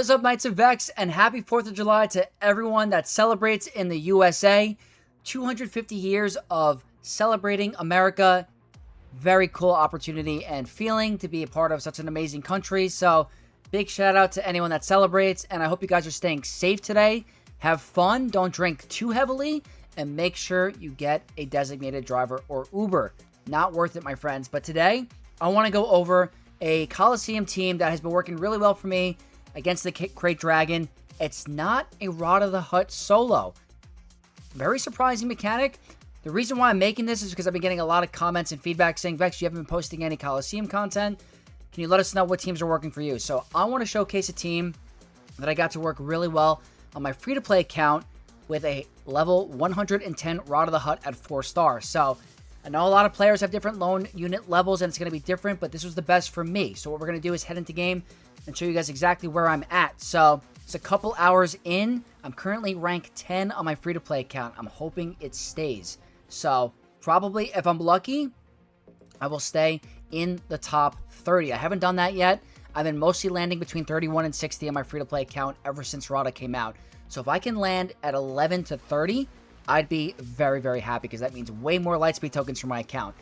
What's up, Knights of Vex, and happy 4th of July to everyone that celebrates in the USA. 250 years of celebrating America. Very cool opportunity and feeling to be a part of such an amazing country. So, big shout out to anyone that celebrates, and I hope you guys are staying safe today. Have fun, don't drink too heavily, and make sure you get a designated driver or Uber. Not worth it, my friends. But today, I want to go over a Coliseum team that has been working really well for me against the Krayt Dragon. It's not a Rot of the Hut solo. Very surprising mechanic. The reason why I'm making this is because I've been getting a lot of comments and feedback saying, Vex, you haven't been posting any Coliseum content. Can you let us know what teams are working for you? So I want to showcase a team that I got to work really well on my free-to-play account with a level 110 Rot of the Hut at 4 stars. So I know a lot of players have different lone unit levels and it's going to be different, but this was the best for me. So what we're going to do is head into game and show you guys exactly where I'm at. So it's a couple hours in. I'm currently rank 10 on my free-to-play account. I'm hoping it stays. So probably, if I'm lucky, I will stay in the top 30. I haven't done that yet. I've been mostly landing between 31 and 60 on my free-to-play account ever since Rada came out. So if I can land at 11 to 30, I'd be very, very happy because that means way more Lightspeed tokens for my account.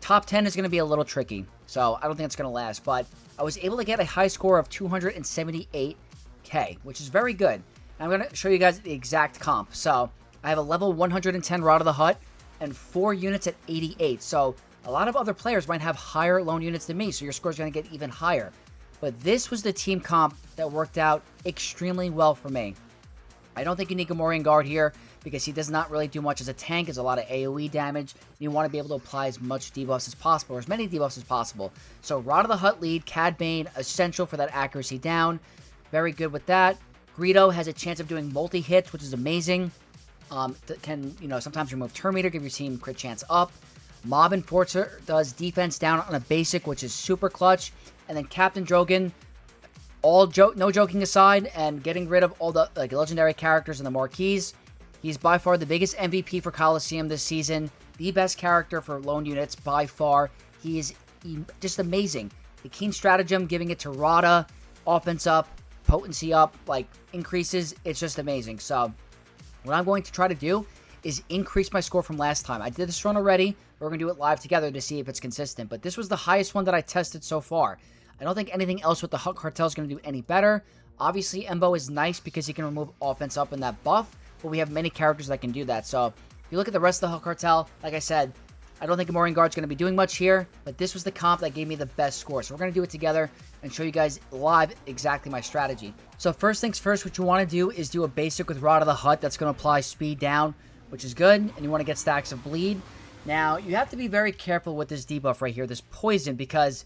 Top 10 is going to be a little tricky, so I don't think it's going to last. But I was able to get a high score of 278k, which is very good. And I'm going to show you guys the exact comp. So I have a level 110 Rot of the Hut and 4 units at 88. So a lot of other players might have higher lone units than me, so your score is going to get even higher. But this was the team comp that worked out extremely well for me. I don't think you need Gamorrean Guard here because he does not really do much as a tank. It's a lot of AoE damage. You want to be able to apply as much debuffs as possible, or as many debuffs as possible. So Rot of the Hut lead, Cad Bane, essential for that accuracy down. Very good with that. Greedo has a chance of doing multi-hits, which is amazing. Can, sometimes remove Turn Meter, give your team crit chance up. Mob Enforcer does defense down on a basic, which is super clutch. And then Captain Drogon, no joking aside, and getting rid of all the legendary characters and the marquees. He's by far the biggest MVP for Coliseum this season. The best character for lone units by far. He is just amazing. The Keen Stratagem, giving it to Rada. Offense up, potency up, increases. It's just amazing. So what I'm going to try to do is increase my score from last time. I did this run already. We're going to do it live together to see if it's consistent. But this was the highest one that I tested so far. I don't think anything else with the Hut Cartel is going to do any better. Obviously, Embo is nice because he can remove offense up in that buff. But we have many characters that can do that. So if you look at the rest of the Hut Cartel, like I said, I don't think Gamorrean Guard's going to be doing much here. But this was the comp that gave me the best score. So we're going to do it together and show you guys live exactly my strategy. So first things first, what you want to do is do a basic with Rot of the Hut. That's going to apply speed down, which is good. And you want to get stacks of bleed. Now, you have to be very careful with this debuff right here, this poison, because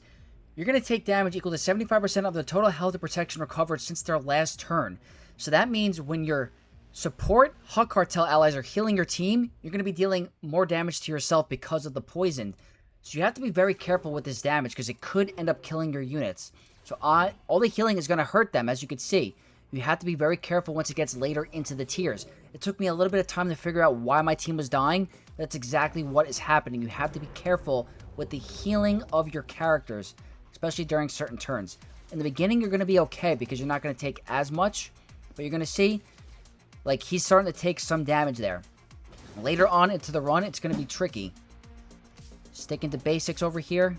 you're going to take damage equal to 75% of the total health and protection recovered since their last turn. So that means when your support Hut Cartel allies are healing your team, you're going to be dealing more damage to yourself because of the poison. So you have to be very careful with this damage because it could end up killing your units. So all the healing is going to hurt them, as you can see. You have to be very careful once it gets later into the tiers. It took me a little bit of time to figure out why my team was dying. That's exactly what is happening. You have to be careful with the healing of your characters, especially during certain turns. In the beginning, you're going to be okay because you're not going to take as much, but you're going to see, he's starting to take some damage there. Later on into the run, it's going to be tricky. Sticking to basics over here.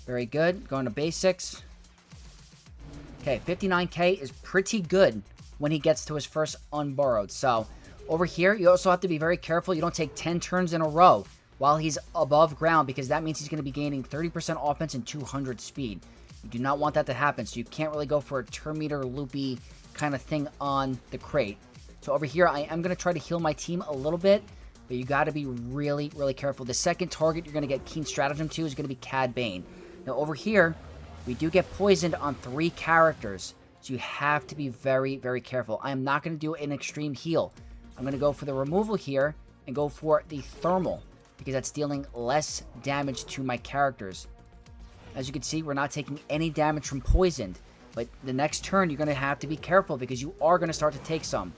Very good. Going to basics. Okay, 59k is pretty good when he gets to his first unborrowed. So, over here, you also have to be very careful. You don't take 10 turns in a row while he's above ground, because that means he's going to be gaining 30% offense and 200 speed. You do not want that to happen, so you can't really go for a turn meter loopy kind of thing on the Krayt. So over here, I am going to try to heal my team a little bit, but you got to be really, really careful. The second target you're going to get Keen Stratagem to is going to be Cad Bane. Now over here, we do get poisoned on 3 characters, so you have to be very, very careful. I am not going to do an extreme heal. I'm going to go for the removal here and go for the thermal, because that's dealing less damage to my characters. As you can see, we're not taking any damage from poisoned, but the next turn you're going to have to be careful because you are going to start to take some.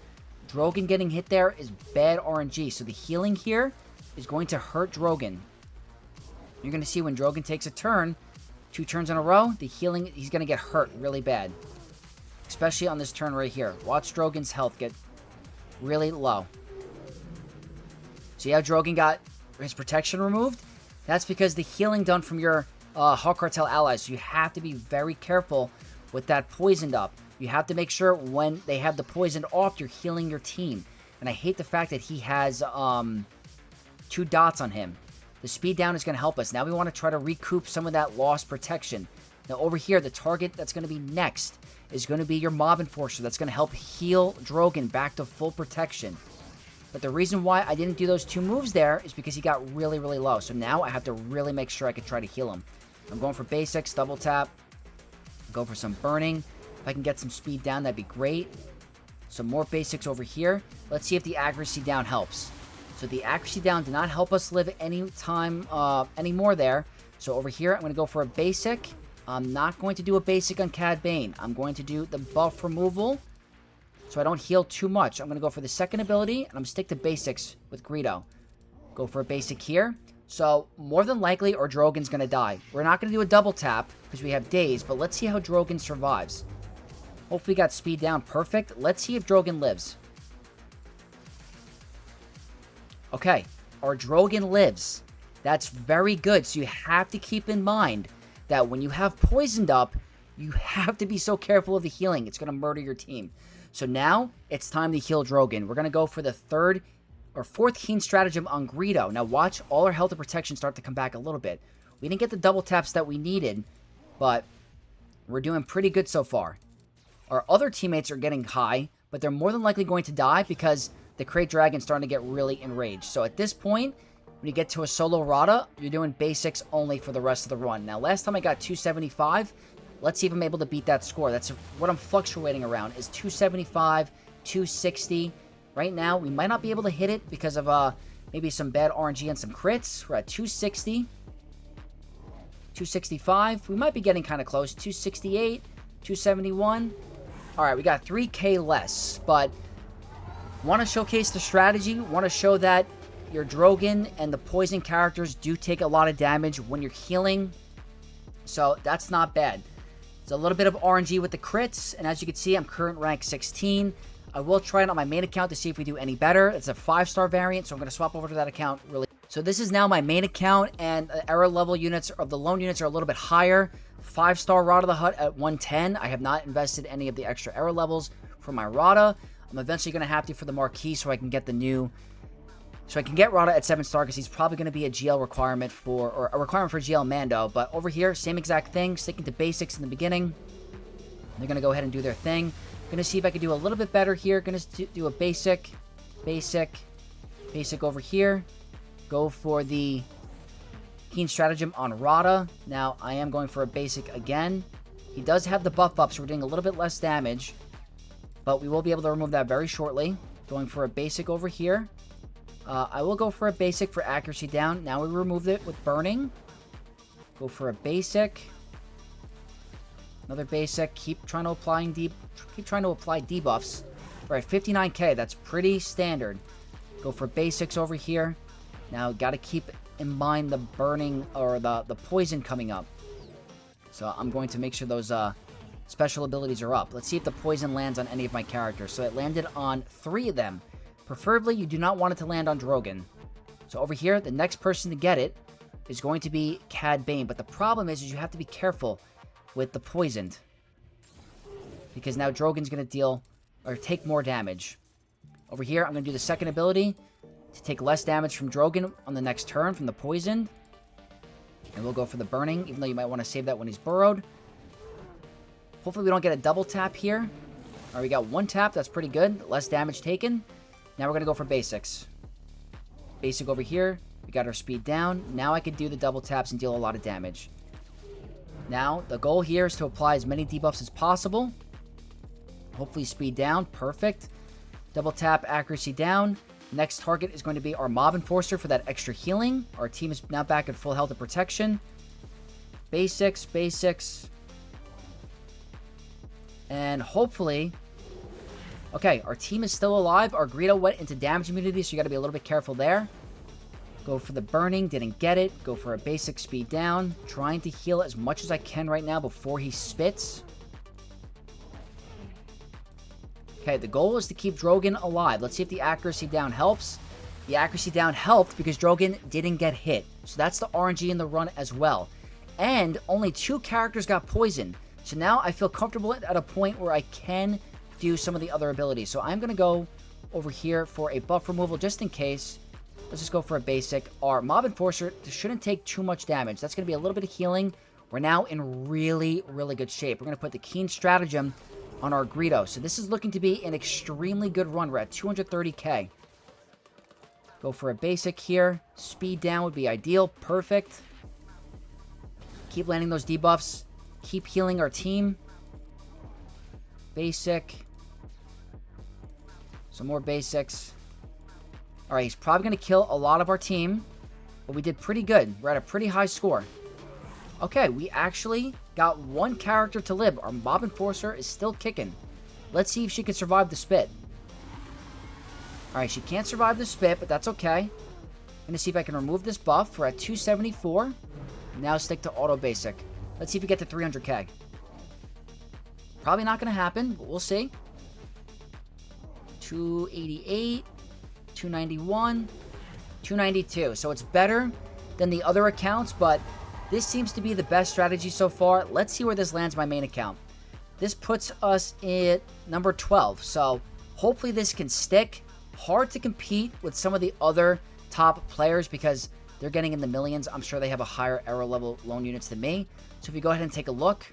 Drogon getting hit there is bad RNG, so the healing here is going to hurt Drogon. You're going to see when Drogon takes a turn, 2 turns in a row, the healing, he's going to get hurt really bad. Especially on this turn right here. Watch Drogon's health get really low. See how Drogon got his protection removed? That's because the healing done from your Hawk Cartel allies. So you have to be very careful with that poisoned up. You have to make sure when they have the poisoned off, you're healing your team. And I hate the fact that he has 2 dots on him. The speed down is going to help us. Now we want to try to recoup some of that lost protection. Now over here, the target that's going to be next is going to be your Mob Enforcer. That's going to help heal Drogon back to full protection. But the reason why I didn't do those 2 moves there is because he got really, really low. So now I have to really make sure I can try to heal him. I'm going for basics, double tap. Go for some burning. If I can get some speed down, that'd be great. Some more basics over here. Let's see if the accuracy down helps. So the accuracy down did not help us live any time anymore there. So over here, I'm going to go for a basic. I'm not going to do a basic on Cad Bane. I'm going to do the buff removal so I don't heal too much. I'm going to go for the second ability, and I'm going to stick to basics with Greedo. Go for a basic here. So more than likely, our Drogon's going to die. We're not going to do a double tap because we have days, but let's see how Drogon survives. Hopefully we got speed down perfect. Let's see if Drogon lives. Okay, our Drogon lives. That's very good. So you have to keep in mind that when you have poisoned up, you have to be so careful of the healing. It's going to murder your team. So now it's time to heal Drogon. We're going to go for the 3rd or 4th Keen Stratagem on Greedo. Now watch all our health and protection start to come back a little bit. We didn't get the double taps that we needed, but we're doing pretty good so far. Our other teammates are getting high, but they're more than likely going to die because the Krayt Dragon's starting to get really enraged. So at this point, when you get to a solo Rada, you're doing basics only for the rest of the run. Now, last time I got 275. Let's see if I'm able to beat that score. That's what I'm fluctuating around, is 275, 260. Right now, we might not be able to hit it because of maybe some bad RNG and some crits. We're at 260, 265. We might be getting kind of close. 268, 271. All right, we got 3K less, but want to showcase the strategy. Want to show that your Drogon and the poison characters do take a lot of damage when you're healing. So that's not bad. There's a little bit of RNG with the crits, and as you can see, I'm current rank 16. I will try it on my main account to see if we do any better. It's a 5-star variant, so I'm going to swap over to that account really. So this is now my main account, and the error level units of the lone units are a little bit higher. 5-star Rada the Hutt at 110. I have not invested any of the extra error levels for my Rada. I'm eventually going to have to for the Marquis so I can get the new... So I can get Rada at 7-star because he's probably going to be a GL requirement for... Or a requirement for GL Mando. But over here, same exact thing. Sticking to basics in the beginning. They're going to go ahead and do their thing. Going to see if I can do a little bit better here. Going to do a basic. Basic. Basic over here. Go for the Keen Stratagem on Rada. Now, I am going for a basic again. He does have the buff up, so we're doing a little bit less damage. But we will be able to remove that very shortly. Going for a basic over here. I will go for a basic for accuracy down. Now we removed it with burning. Go for a basic. Another basic. Keep trying to apply debuffs. All right, 59k. That's pretty standard. Go for basics over here. Now, got to keep in mind the burning or the poison coming up. So I'm going to make sure those special abilities are up. Let's see if the poison lands on any of my characters. So it landed on 3 of them. Preferably, you do not want it to land on Drogon. So over here, the next person to get it is going to be Cad Bane. But the problem is you have to be careful with the poisoned. Because now Drogon's going to deal or take more damage. Over here, I'm going to do the second ability to take less damage from Drogon on the next turn from the poisoned. And we'll go for the burning, even though you might want to save that when he's burrowed. Hopefully we don't get a double tap here. All right, we got 1 tap. That's pretty good. Less damage taken. Now we're going to go for basics. Basic over here. We got our speed down. Now I can do the double taps and deal a lot of damage. Now, the goal here is to apply as many debuffs as possible. Hopefully speed down. Perfect. Double tap, accuracy down. Next target is going to be our Mob Enforcer for that extra healing. Our team is now back at full health and protection. Basics, basics. And hopefully... Okay, our team is still alive. Our Greedo went into damage immunity, so you got to be a little bit careful there. Go for the burning, didn't get it. Go for a basic speed down. Trying to heal as much as I can right now before he spits. Okay, the goal is to keep Drogon alive. Let's see if the accuracy down helps. The accuracy down helped because Drogon didn't get hit. So that's the RNG in the run as well. And only 2 characters got poisoned. So now I feel comfortable at a point where I can do some of the other abilities. So I'm going to go over here for a buff removal just in case. Let's just go for a basic. Our Mob Enforcer shouldn't take too much damage. That's going to be a little bit of healing. We're now in really, really good shape. We're going to put the Keen Stratagem on our Greedo. So this is looking to be an extremely good run. We're at 230k. Go for a basic here. Speed down would be ideal. Perfect. Keep landing those debuffs. Keep healing our team. Basic. Some more basics. Alright, he's probably going to kill a lot of our team. But we did pretty good. We're at a pretty high score. Okay, we actually got 1 character to live. Our Mob Enforcer is still kicking. Let's see if she can survive the spit. Alright, she can't survive the spit, but that's okay. I'm going to see if I can remove this buff. We're at 274. Now stick to auto basic. Let's see if we get to 300k. Probably not going to happen, but we'll see. 288. 291, 292. So it's better than the other accounts, but this seems to be the best strategy so far. Let's see where this lands my main account. This puts us at number 12. So hopefully this can stick. Hard to compete with some of the other top players because they're getting in the millions. I'm sure they have a higher arrow level loan units than me. So if we go ahead and take a look,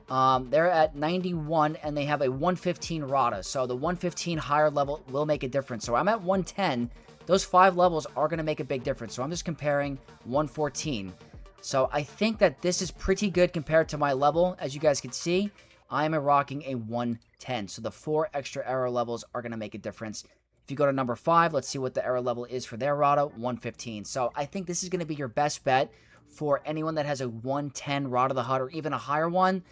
they're at 91 and they have a 115 Rada. So the 115 higher level will make a difference. So I'm at 110. Those 5 levels are going to make a big difference. So I'm just comparing 114. So I think that this is pretty good compared to my level. As you guys can see, I am rocking a 110. So the 4 extra arrow levels are going to make a difference. If you go to number 5, let's see what the arrow level is for their Rada, 115. So I think this is going to be your best bet for anyone that has a 110 Rada the Hutt or even a higher one.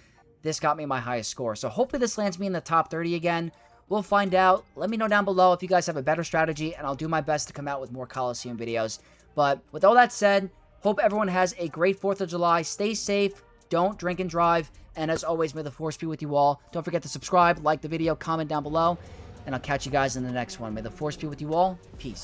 This got me my highest score. So hopefully this lands me in the top 30 again. We'll find out. Let me know down below if you guys have a better strategy, and I'll do my best to come out with more Coliseum videos. But with all that said, hope everyone has a great 4th of July. Stay safe. Don't drink and drive. And as always, may the Force be with you all. Don't forget to subscribe, like the video, comment down below. And I'll catch you guys in the next one. May the Force be with you all. Peace.